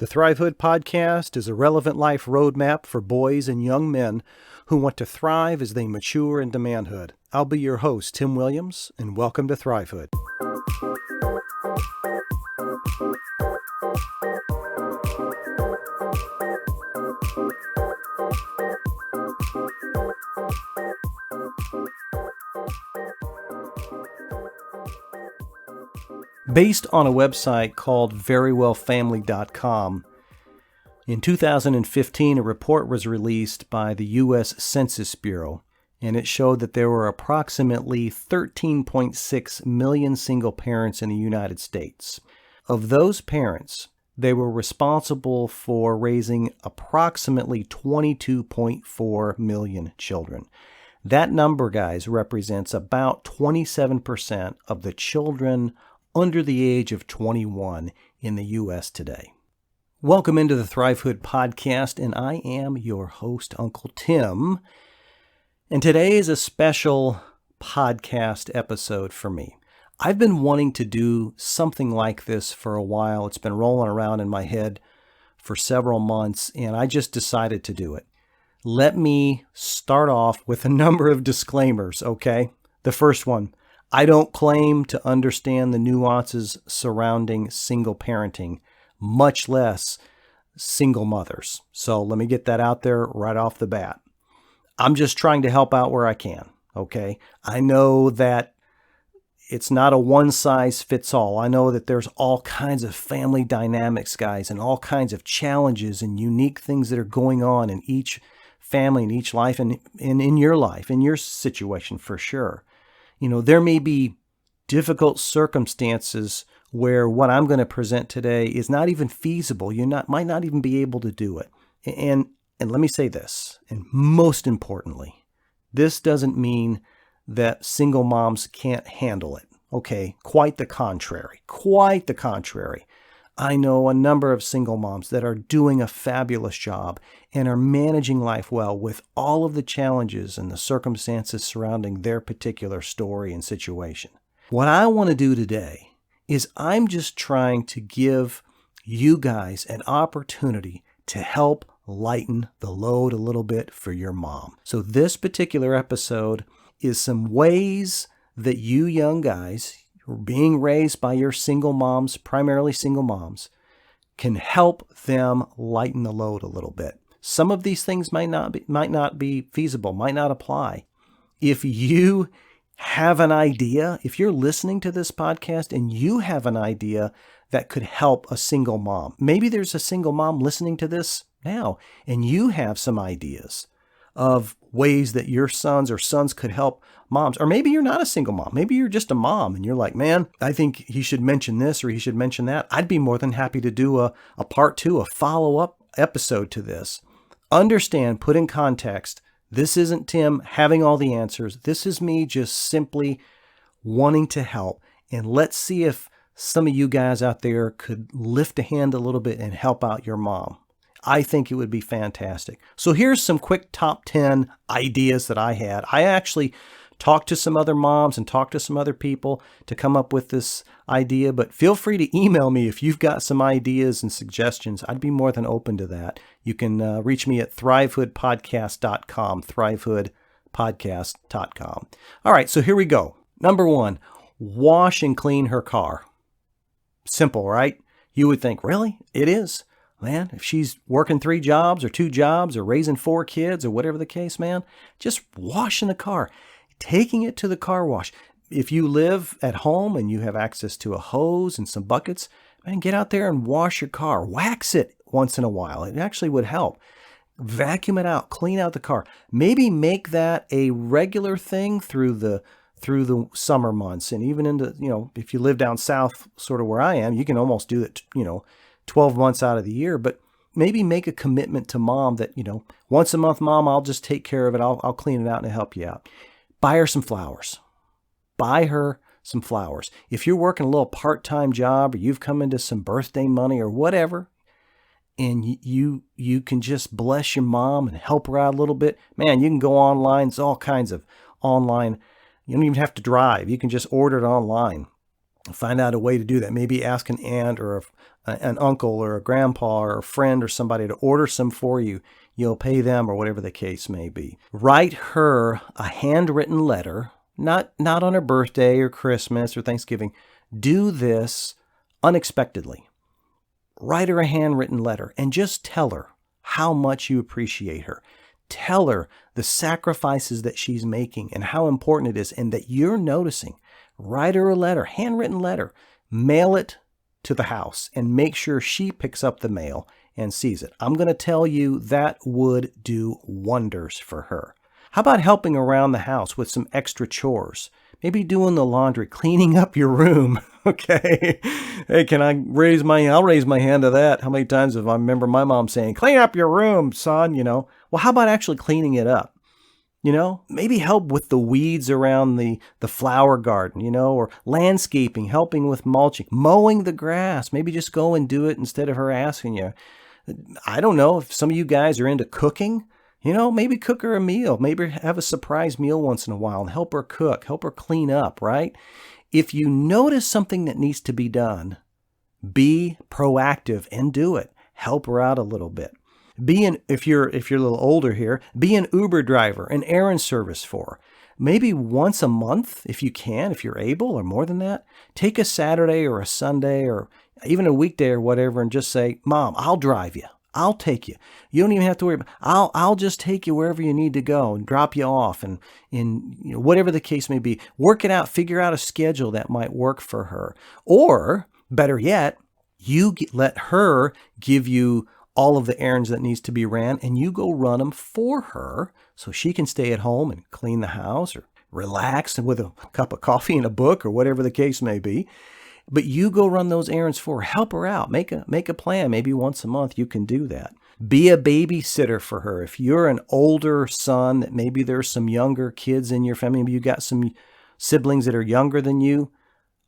The Thrivehood Podcast is a relevant life roadmap for boys and young men who want to thrive as they mature into manhood. I'll be your host, Tim Williams, and welcome to Thrivehood. Based on a website called verywellfamily.com, in 2015, a report was released by the U.S. Census Bureau, and it showed that there were approximately 13.6 million single parents in the United States. Of those parents, they were responsible for raising approximately 22.4 million children. That number, guys, represents about 27% of the children under the age of 21 in the U.S. today. Welcome into the Thrivehood Podcast, and I am your host, Uncle Tim. And today is a special podcast episode for me. I've been wanting to do something like this for a while. It's been rolling around in my head for several months, and I just decided to do it. Let me start off with a number of disclaimers, okay? The first one, I don't claim to understand the nuances surrounding single parenting, much less single mothers. So let me get that out there right off the bat. I'm just trying to help out where I can, okay? I know that it's not a one-size-fits-all. I know that there's all kinds of family dynamics, guys, and all kinds of challenges and unique things that are going on in each family, in each life, and in your life, in your situation for sure. You know, there may be difficult circumstances where what I'm going to present today is not even feasible. Might not even be able to do it. And let me say this, and most importantly, this doesn't mean that single moms can't handle it. Okay, quite the contrary. Quite the contrary. I know a number of single moms that are doing a fabulous job and are managing life well with all of the challenges and the circumstances surrounding their particular story and situation. What I want to do today is I'm just trying to give you guys an opportunity to help lighten the load a little bit for your mom. So this particular episode is some ways that you young guys who are being raised by your single moms, primarily single moms, can help them lighten the load a little bit. Some of these things might not be feasible, might not apply. If you have an idea, if you're listening to this podcast and you have an idea that could help a single mom, maybe there's a single mom listening to this now and you have some ideas of ways that your sons could help moms. Or maybe you're not a single mom. Maybe you're just a mom and you're like, man, I think he should mention this or he should mention that. I'd be more than happy to do a part two, a follow-up episode to this. Understand, put in context, this isn't Tim having all the answers. This is me just simply wanting to help. And let's see if some of you guys out there could lift a hand a little bit and help out your mom. I think it would be fantastic. So here's some quick top 10 ideas that I had. I actually talked to some other moms and talked to some other people to come up with this idea, but feel free to email me if you've got some ideas and suggestions. I'd be more than open to that. You can reach me at thrivehoodpodcast.com, thrivehoodpodcast.com. All right, so here we go. Number one, wash and clean her car. Simple, right? You would think, really? It is. Man, if she's working 3 jobs or 2 jobs or raising 4 kids or whatever the case, man, just washing the car, taking it to the car wash. If you live at home and you have access to a hose and some buckets, man, get out there and wash your car. Wax it once in a while. It actually would help. Vacuum it out, clean out the car. Maybe make that a regular thing through the summer months and even into, if you live down south, sort of where I am, you can almost do it, 12 months out of the year, but maybe make a commitment to mom that, once a month, mom, I'll just take care of it. I'll clean it out and help you out. Buy her some flowers. Buy her some flowers. If you're working a little part-time job or you've come into some birthday money or whatever, and you can just bless your mom and help her out a little bit, man, you can go online. There's all kinds of online. You don't even have to drive. You can just order it online. Find out a way to do that. Maybe ask an aunt or an uncle or a grandpa or a friend or somebody to order some for you. You'll pay them or whatever the case may be. Write her a handwritten letter, not on her birthday or Christmas or Thanksgiving. Do this unexpectedly. Write her a handwritten letter and just tell her how much you appreciate her. Tell her the sacrifices that she's making and how important it is and that you're noticing. Write her a letter, handwritten letter. Mail it to the house and make sure she picks up the mail and sees it. I'm going to tell you that would do wonders for her. How about helping around the house with some extra chores? Maybe doing the laundry, cleaning up your room. Okay. Hey, I'll raise my hand to that. How many times have I remember my mom saying, clean up your room, son, Well, how about actually cleaning it up? Maybe help with the weeds around the flower garden, or landscaping, helping with mulching, mowing the grass. Maybe just go and do it instead of her asking you. I don't know if some of you guys are into cooking, maybe cook her a meal, maybe have a surprise meal once in a while and help her cook, help her clean up, right? If you notice something that needs to be done, be proactive and do it. Help her out a little bit. If you're a little older here, be an Uber driver, an errand service for her. Maybe once a month, if you can, if you're able, or more than that, take a Saturday or a Sunday or even a weekday or whatever and just say, Mom, I'll drive you. I'll take you. You don't even have to worry about it. I'll just take you wherever you need to go and drop you off and whatever the case may be. Work it out. Figure out a schedule that might work for her. Or better yet, let her give you all of the errands that needs to be ran and you go run them for her so she can stay at home and clean the house or relax with a cup of coffee and a book or whatever the case may be. But you go run those errands for her. Help her out. Make a plan. Maybe once a month you can do that. Be a babysitter for her. If you're an older son, that maybe there's some younger kids in your family, maybe you got some siblings that are younger than you,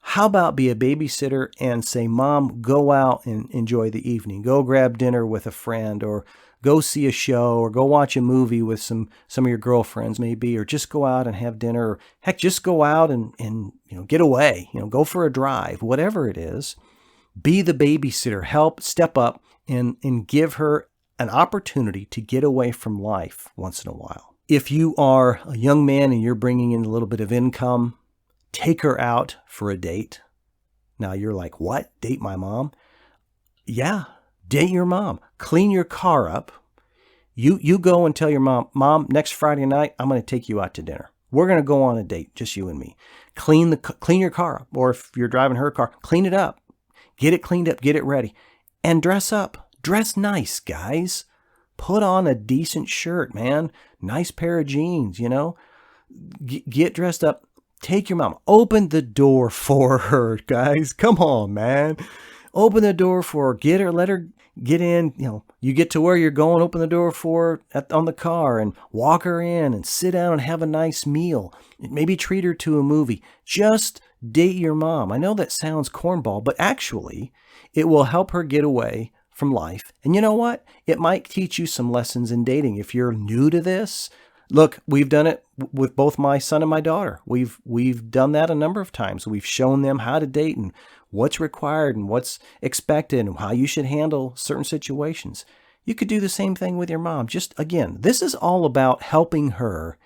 how about be a babysitter and say, Mom, go out and enjoy the evening. Go grab dinner with a friend or go see a show or go watch a movie with some of your girlfriends maybe, or just go out and have dinner. Or heck, just go out and get away, go for a drive, whatever it is. Be the babysitter. Help step up and give her an opportunity to get away from life once in a while. If you are a young man and you're bringing in a little bit of income, take her out for a date. Now you're like, what? Date my mom? Yeah, date your mom. Clean your car up. You go and tell your Mom, next Friday night, I'm going to take you out to dinner. We're going to go on a date, just you and me. Clean your car up. Or if you're driving her car, clean it up. Get it cleaned up. Get it ready. And dress up. Dress nice, guys. Put on a decent shirt, man. Nice pair of jeans, Get dressed up. Take your mom. Open the door for her, guys. Come on, man. Open the door for her. Let her get in. You get to where you're going, open the door for her on the car and walk her in and sit down and have a nice meal. Maybe treat her to a movie. Just date your mom. I know that sounds cornball, but actually it will help her get away from life. And you know what? It might teach you some lessons in dating. If you're new to this, look, we've done it with both my son and my daughter. We've done that a number of times. We've shown them how to date and what's required and what's expected and how you should handle certain situations. You could do the same thing with your mom. Just again, this is all about helping her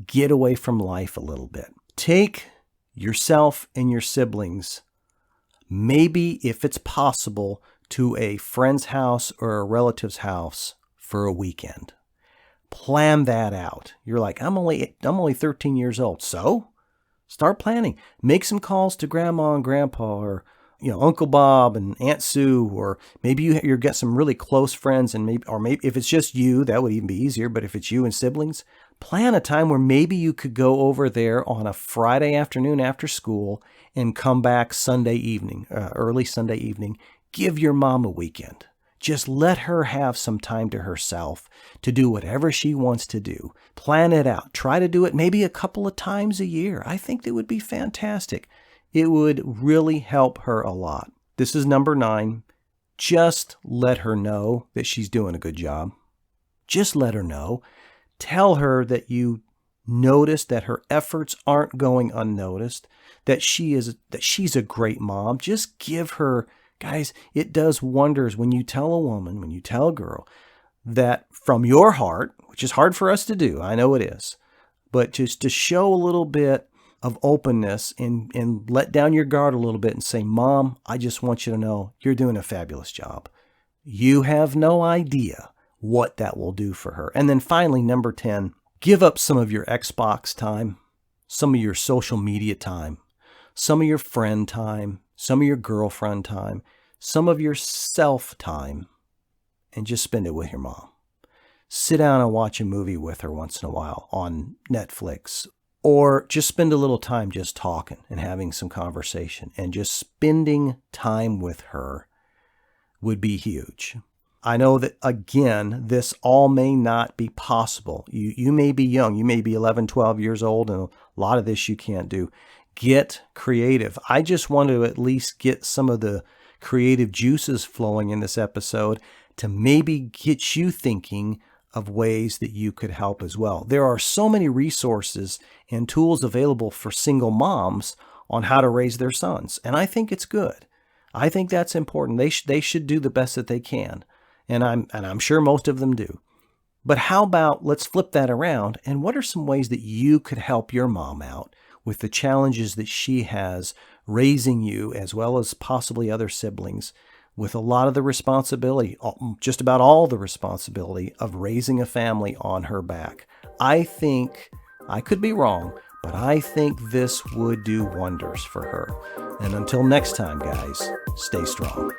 get away from life a little bit. Take yourself and your siblings, maybe if it's possible, to a friend's house or a relative's house for a weekend. Plan that out. You're like, I'm only 13 years old. So start planning. Make some calls to grandma and grandpa or, Uncle Bob and Aunt Sue, or maybe you get some really close friends and maybe if it's just you, that would even be easier. But if it's you and siblings, plan a time where maybe you could go over there on a Friday afternoon after school and come back Sunday evening, early Sunday evening. Give your mom a weekend. Just let her have some time to herself to do whatever she wants to do. Plan it out. Try to do it maybe a couple of times a year. I think that would be fantastic. It would really help her a lot. This is number 9. Just let her know that she's doing a good job. Just let her know. Tell her that you notice that her efforts aren't going unnoticed, that she's a great mom. Just give her Guys, it does wonders when you tell a woman, when you tell a girl that from your heart, which is hard for us to do, I know it is, but just to show a little bit of openness and let down your guard a little bit and say, Mom, I just want you to know you're doing a fabulous job. You have no idea what that will do for her. And then finally, number 10, give up some of your Xbox time, some of your social media time, some of your friend time, some of your girlfriend time, some of your self time, and just spend it with your mom. Sit down and watch a movie with her once in a while on Netflix, or just spend a little time just talking and having some conversation, and just spending time with her would be huge. I know that, again, this all may not be possible. You may be young. You may be 11, 12 years old, and a lot of this you can't do. Get creative. I just want to at least get some of the creative juices flowing in this episode to maybe get you thinking of ways that you could help as well. There are so many resources and tools available for single moms on how to raise their sons, and I think it's good. I think that's important. They should do the best that they can, and I'm sure most of them do. But how about let's flip that around, and what are some ways that you could help your mom out with the challenges that she has raising you, as well as possibly other siblings, with a lot of the responsibility, just about all the responsibility of raising a family on her back? I think, I could be wrong, but I think this would do wonders for her. And until next time, guys, stay strong.